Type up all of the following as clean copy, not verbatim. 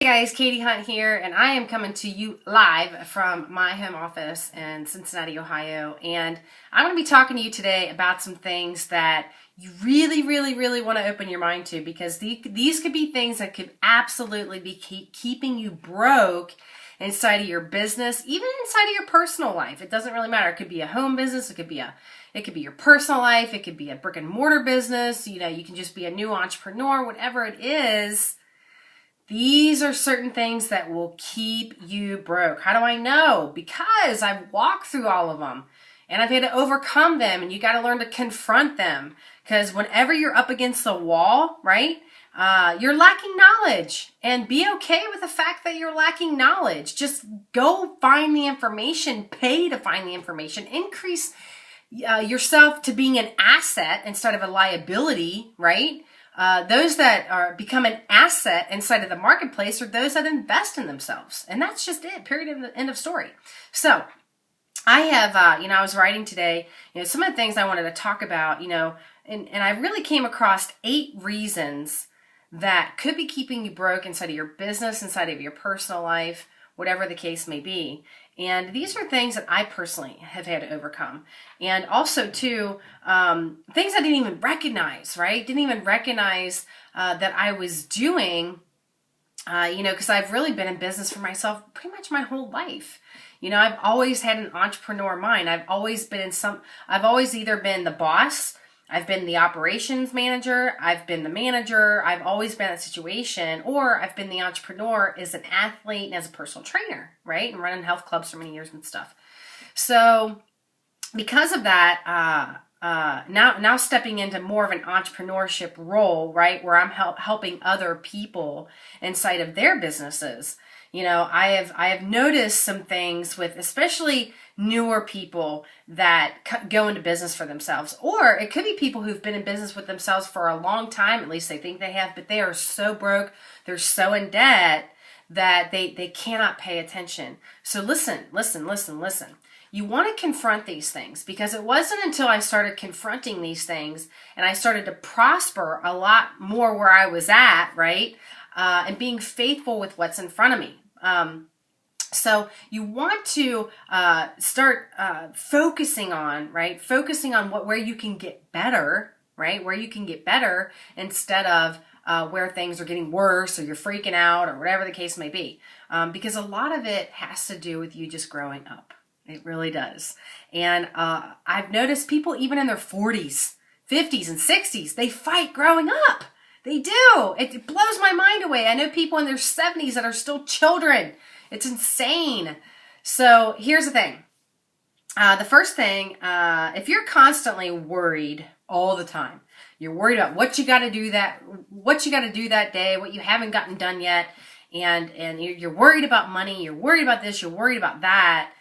Hey guys, Katie Hunt here, and I am coming to you live from my home office in Cincinnati, Ohio. And I'm going to be talking to you today about some things that you really want to open your mind to, because these could be things that could absolutely be keeping you broke inside of your business, even inside of your personal life. It doesn't really matter. It could be a home business. It could be your personal life. It could be a brick and mortar business. You can just be a new entrepreneur, whatever it is. These are certain things that will keep you broke. How do I know? Because I've walked through all of them and I've had to overcome them, and you got to learn to confront them, because whenever you're up against the wall, right, you're lacking knowledge, and be okay with the fact that you're lacking knowledge. Just go find the information, pay to find the information, increase yourself to being an asset instead of a liability, right? Those that become an asset inside of the marketplace are those that invest in themselves. And that's just it, period, end of story. So I have, I was writing today, some of the things I wanted to talk about, and I really came across 8 reasons that could be keeping you broke inside of your business, inside of your personal life, whatever the case may be. And these are things that I personally have had to overcome. And also, too, things I didn't even recognize, right? Didn't even recognize that I was doing, because I've really been in business for myself pretty much my whole life. I've always had an entrepreneur mind. I've always either been the boss, I've been the operations manager, I've been the manager, I've always been in a situation, or I've been the entrepreneur as an athlete and as a personal trainer, right? And running health clubs for many years and stuff. So because of that, now stepping into more of an entrepreneurship role, right, where I'm helping other people inside of their businesses. I have noticed some things with especially newer people that go into business for themselves, or it could be people who've been in business with themselves for a long time. At least they think they have, but they are so broke, they're so in debt that they cannot pay attention. So listen. You want to confront these things, because it wasn't until I started confronting these things and I started to prosper a lot more where I was at, right? And being faithful with what's in front of me. So you want to start focusing on where you can get better, right? Where you can get better instead of where things are getting worse, or you're freaking out, or whatever the case may be. Because a lot of it has to do with you just growing up. It really does. And I've noticed people even in their 40s, 50s, and 60s, they fight growing up. They do. It blows my mind away. I know people in their 70s that are still children. It's insane. So here's the thing. The first thing, if you're constantly worried all the time, you're worried about what you got to do that day, what you haven't gotten done yet, and you're worried about money, you're worried about this, you're worried about that,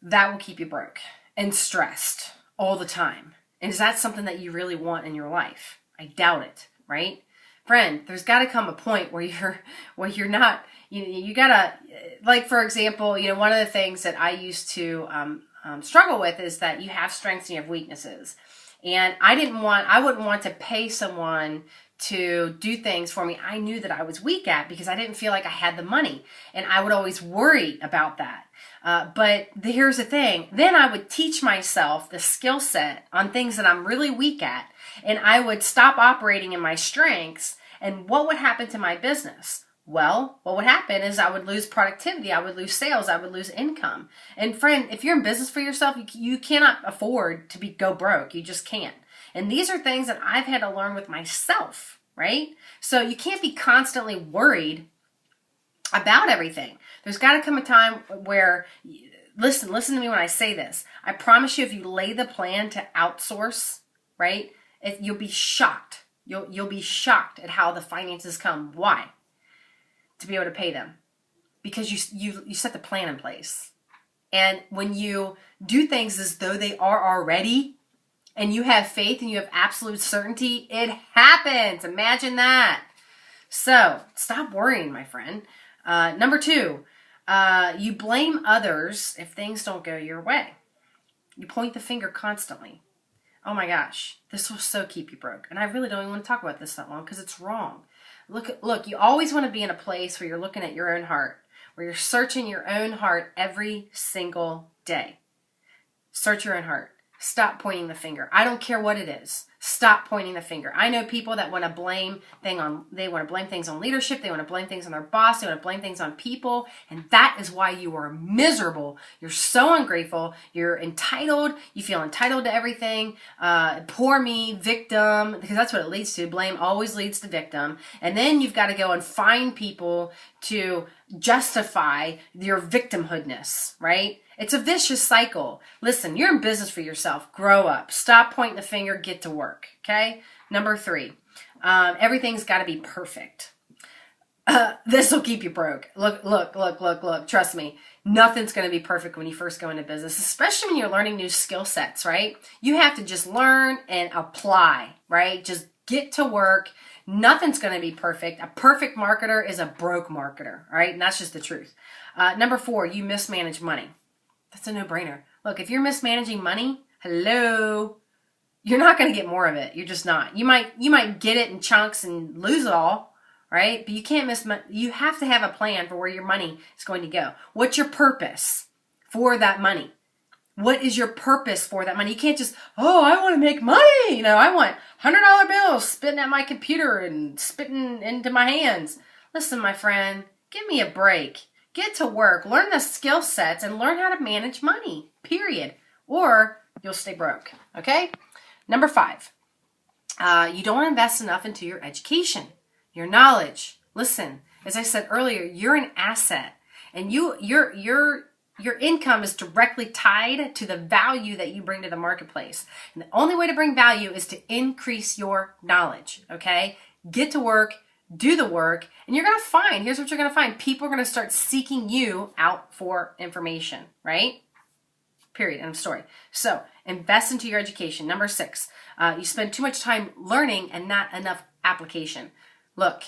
that will keep you broke and stressed all the time. And is that something that you really want in your life? I doubt it, right? Friend, there's got to come a point where you're not, you gotta, like, for example, one of the things that I used to struggle with is that you have strengths and you have weaknesses. And I wouldn't want to pay someone to do things for me I knew that I was weak at, because I didn't feel like I had the money. And I would always worry about that. But here's the thing. Then I would teach myself the skill set on things that I'm really weak at. And I would stop operating in my strengths. And what would happen to my business? Well, what would happen is I would lose productivity, I would lose sales, I would lose income. And friend, if you're in business for yourself, you cannot afford to go broke. You just can't. And these are things that I've had to learn with myself, right? So you can't be constantly worried about everything. There's got to come a time where, listen to me when I say this. I promise you, if you lay the plan to outsource, right, you'll be shocked. You'll be shocked at how the finances come. Why? To be able to pay them. Because you set the plan in place. And when you do things as though they are already, and you have faith and you have absolute certainty, it happens. Imagine that. So stop worrying, my friend. Number 2, you blame others if things don't go your way. You point the finger constantly. Oh my gosh, this will so keep you broke. And I really don't even want to talk about this that long, because it's wrong. Look, you always want to be in a place where you're looking at your own heart, where you're searching your own heart every single day. Search your own heart. Stop pointing the finger. I don't care what it is. Stop pointing the finger. I know people that want to blame things on leadership. They want to blame things on their boss. They want to blame things on people. And that is why you are miserable. You're so ungrateful. You're entitled. You feel entitled to everything. Poor me, victim, because that's what it leads to. Blame always leads to victim. And then you've got to go and find people to justify your victimhoodness, right? It's a vicious cycle. Listen, you're in business for yourself. Grow up. Stop pointing the finger. Get to work. Okay? Number 3, everything's got to be perfect. This will keep you broke. Look. Trust me. Nothing's going to be perfect when you first go into business, especially when you're learning new skill sets, right? You have to just learn and apply, right? Just get to work. Nothing's going to be perfect. A perfect marketer is a broke marketer, all right? And that's just the truth. Number 4, you mismanage money. That's a no-brainer. Look, if you're mismanaging money, hello, you're not going to get more of it. You're just not. You might get it in chunks and lose it all, right? But you can't you have to have a plan for where your money is going to go. What's your purpose for that money? What is your purpose for that money? You can't just, I want to make money. I want $100 bills spitting at my computer and spitting into my hands. Listen, my friend, give me a break. Get to work, learn the skill sets, and learn how to manage money, period. Or you'll stay broke, okay? Number 5, you don't invest enough into your education, your knowledge. Listen, as I said earlier, you're an asset, and your income is directly tied to the value that you bring to the marketplace. And the only way to bring value is to increase your knowledge, okay? Get to work. Do the work, and you're going to find, here's what you're going to find. People are going to start seeking you out for information, right? Period. End of story. So invest into your education. Number 6, you spend too much time learning and not enough application. Look,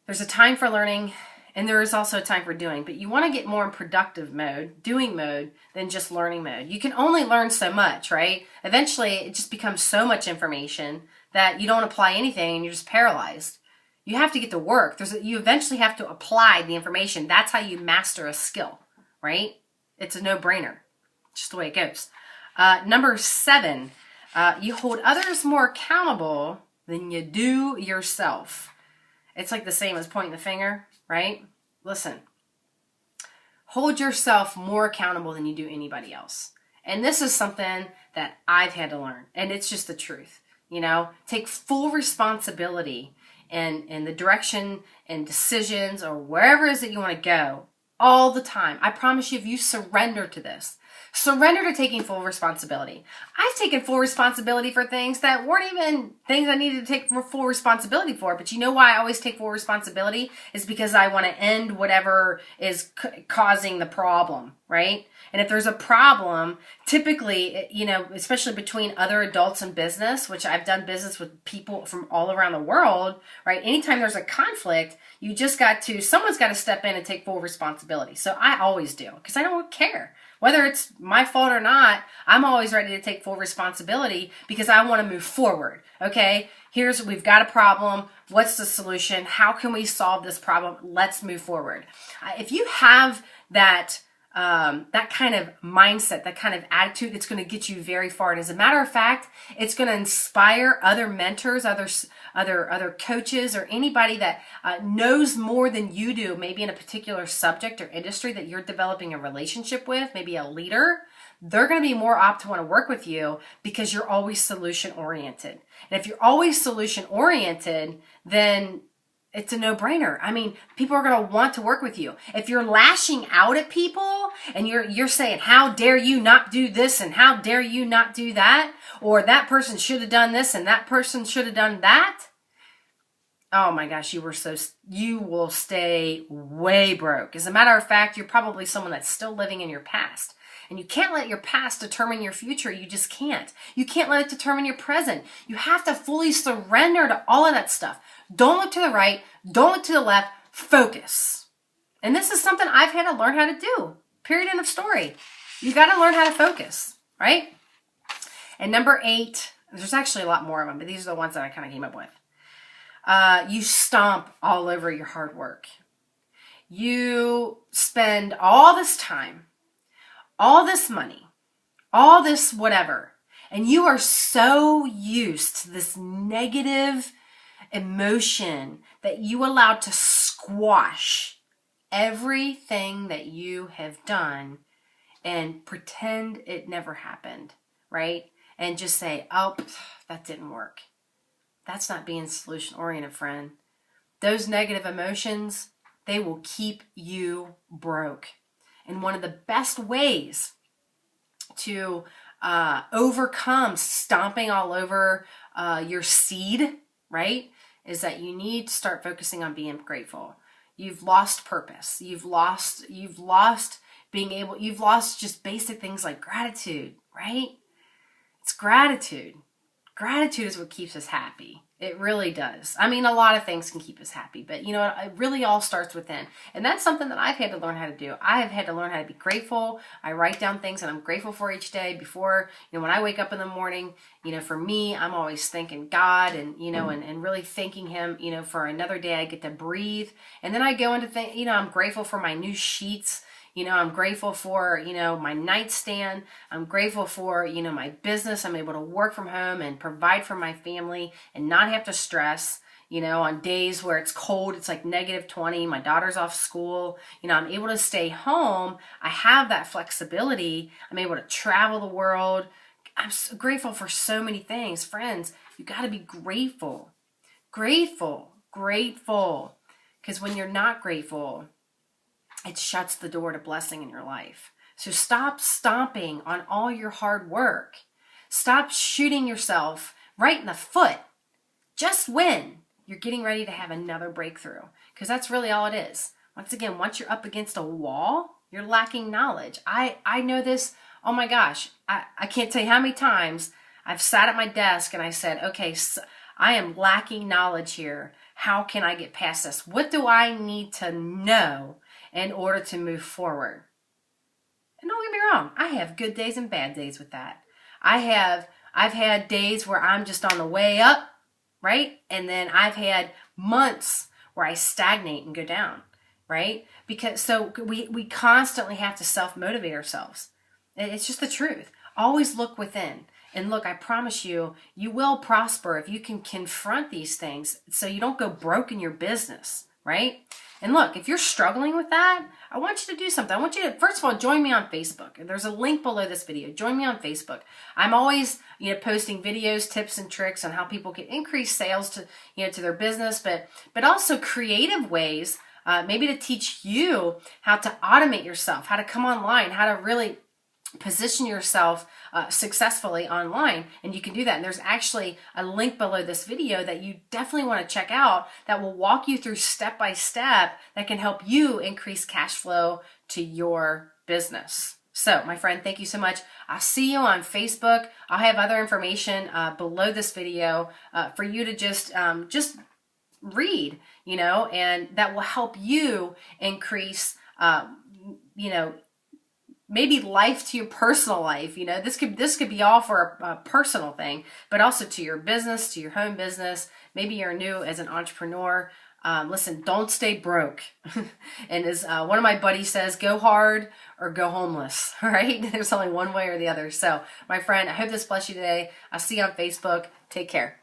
there's a time for learning, and there is also a time for doing, but you want to get more in productive mode, doing mode, than just learning mode. You can only learn so much, right? Eventually, it just becomes so much information that you don't apply anything, and you're just paralyzed. You have to get to work. You eventually have to apply the information. That's how you master a skill, right? It's a no-brainer. Just the way it goes. Number 7, you hold others more accountable than you do yourself. It's like the same as pointing the finger, right? Listen, hold yourself more accountable than you do anybody else. And this is something that I've had to learn, and it's just the truth. Take full responsibility in the direction and decisions or wherever it is that you want to go all the time. I promise you, if you surrender to this, surrender to taking full responsibility. I've taken full responsibility for things that weren't even things I needed to take full responsibility for. But you know why I always take full responsibility? Is because I want to end whatever is causing the problem, right? And if there's a problem, typically, especially between other adults in business, which I've done business with people from all around the world, right? Anytime there's a conflict, someone's got to step in and take full responsibility. So I always do, because I don't care. Whether it's my fault or not, I'm always ready to take full responsibility because I want to move forward, okay? We've got a problem. What's the solution? How can we solve this problem? Let's move forward. If you have that kind of mindset, that kind of attitude, it's going to get you very far. And as a matter of fact, it's going to inspire other mentors, other coaches, or anybody that knows more than you do, maybe in a particular subject or industry that you're developing a relationship with, maybe a leader. They're going to be more apt to want to work with you because you're always solution oriented. And if you're always solution oriented, then it's a no-brainer. I mean, people are going to want to work with you. If you're lashing out at people and you're saying, how dare you not do this and how dare you not do that, or that person should have done this and that person should have done that, oh my gosh, you will stay way broke. As a matter of fact, you're probably someone that's still living in your past. And you can't let your past determine your future. You just can't. You can't let it determine your present. You have to fully surrender to all of that stuff. Don't look to the right. Don't look to the left. Focus. And this is something I've had to learn how to do. Period, end of story. You got to learn how to focus, right? And number 8, there's actually a lot more of them, but these are the ones that I kind of came up with. you stomp all over your hard work. You spend all this time, all this money, all this whatever, and you are so used to this negative emotion that you allow to squash everything that you have done and pretend it never happened, right? And just say, oh, that didn't work. That's not being solution oriented, friend. Those negative emotions, they will keep you broke. And one of the best ways to overcome stomping all over your seed, right, is that you need to start focusing on being grateful. You've lost purpose. You've lost just basic things like gratitude, right? It's gratitude. Gratitude is what keeps us happy. It really does. I mean, a lot of things can keep us happy, but you know, it really all starts within. And that's something that I've had to learn how to do. I have had to learn how to be grateful. I write down things that I'm grateful for each day before, when I wake up in the morning, for me, I'm always thanking God and, and really thanking him, for another day I get to breathe. And then I go into I'm grateful for my new sheets. I'm grateful for, my nightstand. I'm grateful for, my business. I'm able to work from home and provide for my family and not have to stress, on days where it's cold, it's like -20, my daughter's off school, I'm able to stay home. I have that flexibility. I'm able to travel the world. I'm so grateful for so many things. Friends, you got to be grateful. Grateful. Because when you're not grateful, it shuts the door to blessing in your life. So stop stomping on all your hard work. Stop shooting yourself right in the foot just when you're getting ready to have another breakthrough. Because that's really all it is. Once again, once you're up against a wall, you're lacking knowledge. I know this. Oh my gosh. I can't tell you how many times I've sat at my desk and I said, okay, so I am lacking knowledge here. How can I get past this? What do I need to know in order to move forward? And don't get me wrong, I have good days and bad days with that. I've had days where I'm just on the way up, right? And then I've had months where I stagnate and go down, right? Because so we constantly have to self-motivate ourselves. It's just the truth. Always look within. And look, I promise you, you will prosper if you can confront these things so you don't go broke in your business, right? And look, if you're struggling with that, I want you to do something. I want you to, first of all, join me on Facebook. There's a link below this video. Join me on Facebook. I'm always, posting videos, tips, and tricks on how people can increase sales to, to their business, but also creative ways, maybe to teach you how to automate yourself, how to come online, how to really position yourself successfully online. And you can do that. And there's actually a link below this video that you definitely want to check out that will walk you through step by step that can help you increase cash flow to your business. So my friend, thank you so much. I'll see you on Facebook. I'll have other information below this video for you to just read, and that will help you increase, maybe life to your personal life. This could be all for a personal thing, but also to your business, to your home business. Maybe you're new as an entrepreneur. Listen, don't stay broke. And as one of my buddies says, go hard or go homeless, all right? There's only one way or the other. So my friend, I hope this blessed you today. I'll see you on Facebook. Take care.